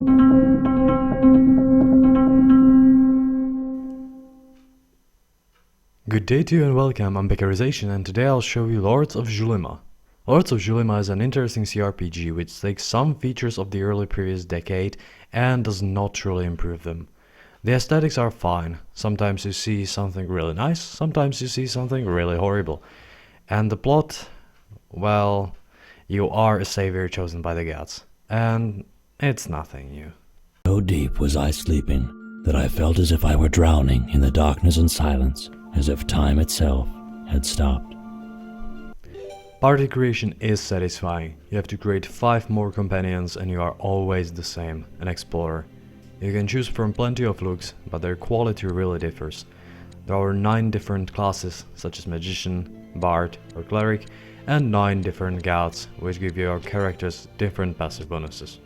Good day to you and welcome, I'm Beckerization, and today I'll show you Lords of Xulima. Lords of Xulima is an interesting cRPG which takes some features of the early previous decade and does not truly improve them. The aesthetics are fine, sometimes you see something really nice, sometimes you see something really horrible. And the plot, well, you are a savior chosen by the gods, and it's nothing new. So deep was I sleeping that I felt as if I were drowning in the darkness and silence, as if time itself had stopped. Party creation is satisfying. You have to create 5 more companions and you are always the same, an explorer. You can choose from plenty of looks, but their quality really differs. There are 9 different classes, such as Magician, Bard or Cleric, and 9 different gods, which give your characters different passive bonuses.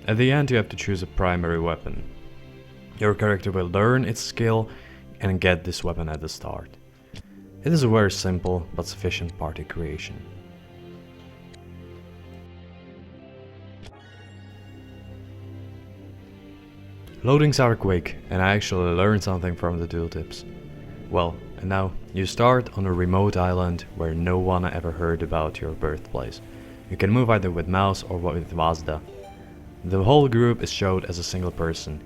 At the end you have to choose a primary weapon. Your character will learn its skill and get this weapon at the start. It is a very simple but sufficient party creation. Loadings are quick, and I actually learned something from the tooltips. Well, and now you start on a remote island where no one ever heard about your birthplace. You can move either with mouse or with Vazda. The whole group is showed as a single person.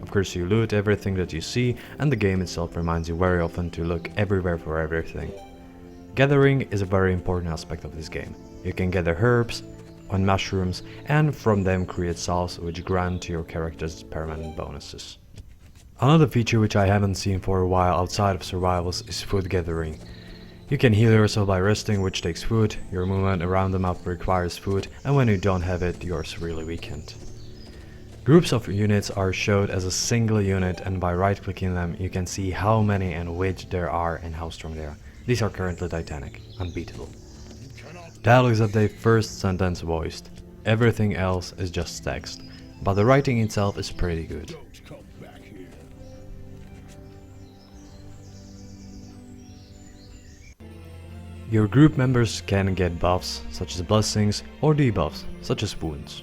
Of course you loot everything that you see, and the game itself reminds you very often to look everywhere for everything. Gathering is a very important aspect of this game. You can gather herbs and mushrooms, and from them create salves which grant to your characters permanent bonuses. Another feature which I haven't seen for a while outside of survivals is food gathering. You can heal yourself by resting, which takes food, your movement around the map requires food, and when you don't have it, you're severely weakened. Groups of units are showed as a single unit, and by right-clicking them you can see how many and which there are and how strong they are. These are currently Titanic, unbeatable. Dialogues have their first sentence voiced, everything else is just text, but the writing itself is pretty good. Your group members can get buffs, such as blessings, or debuffs, such as wounds.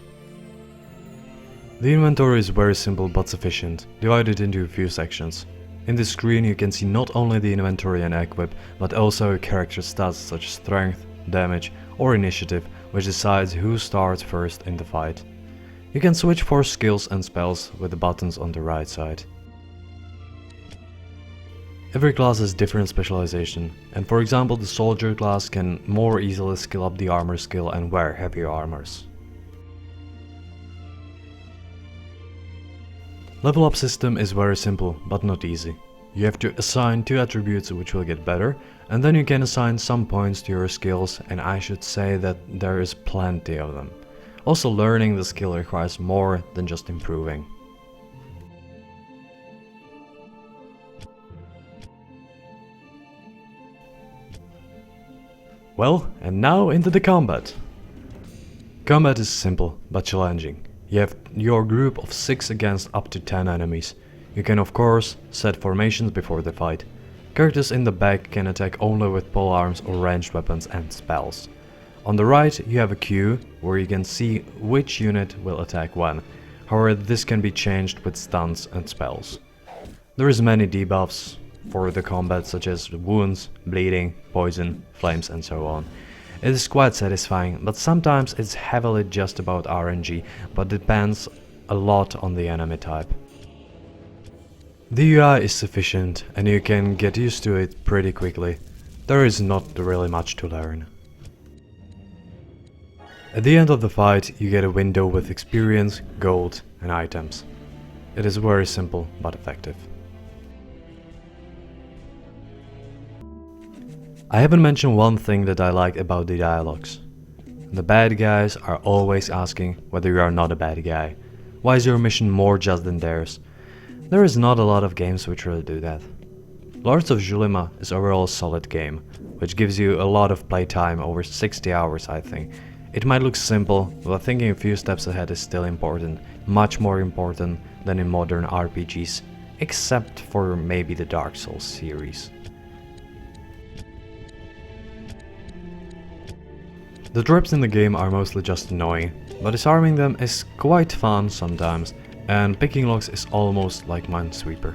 The inventory is very simple but sufficient, divided into a few sections. In this screen you can see not only the inventory and equip, but also a character's stats such as strength, damage, or initiative, which decides who starts first in the fight. You can switch for skills and spells with the buttons on the right side. Every class has different specialization, and for example the soldier class can more easily skill up the armor skill and wear heavier armors. Level up system is very simple, but not easy. You have to assign 2 attributes which will get better, and then you can assign some points to your skills, and I should say that there is plenty of them. Also, learning the skill requires more than just improving. Well, and now into the combat. Combat is simple but challenging. You have your group of 6 against up to 10 enemies. You can of course set formations before the fight. Characters in the back can attack only with polearms or ranged weapons and spells. On the right you have a queue where you can see which unit will attack when. However, this can be changed with stuns and spells. There is many debuffs for the combat, such as wounds, bleeding, poison, flames and so on. It is quite satisfying, but sometimes it's heavily just about RNG, but depends a lot on the enemy type. The UI is sufficient and you can get used to it pretty quickly. There is not really much to learn. At the end of the fight you get a window with experience, gold and items. It is very simple but effective. I haven't mentioned one thing that I like about the dialogues. The bad guys are always asking whether you are not a bad guy. Why is your mission more just than theirs? There is not a lot of games which really do that. Lords of Xulima is overall a solid game, which gives you a lot of playtime, over 60 hours I think. It might look simple, but thinking a few steps ahead is still important, much more important than in modern RPGs, except for maybe the Dark Souls series. The traps in the game are mostly just annoying. but disarming them is quite fun sometimes, and picking locks is almost like Minesweeper.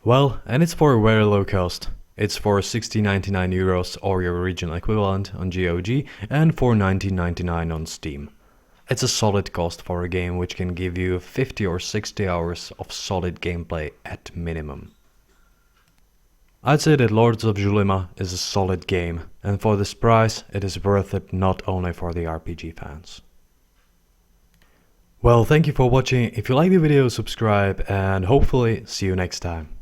Well, and it's for a very low cost. It's for 60.99 euros or your regional equivalent on GOG and for 19.99 on Steam. It's a solid cost for a game which can give you 50 or 60 hours of solid gameplay at minimum. I'd say that Lords of Xulima is a solid game, and for this price it is worth it not only for the RPG fans. Well, thank you for watching. If you like the video, subscribe and hopefully see you next time.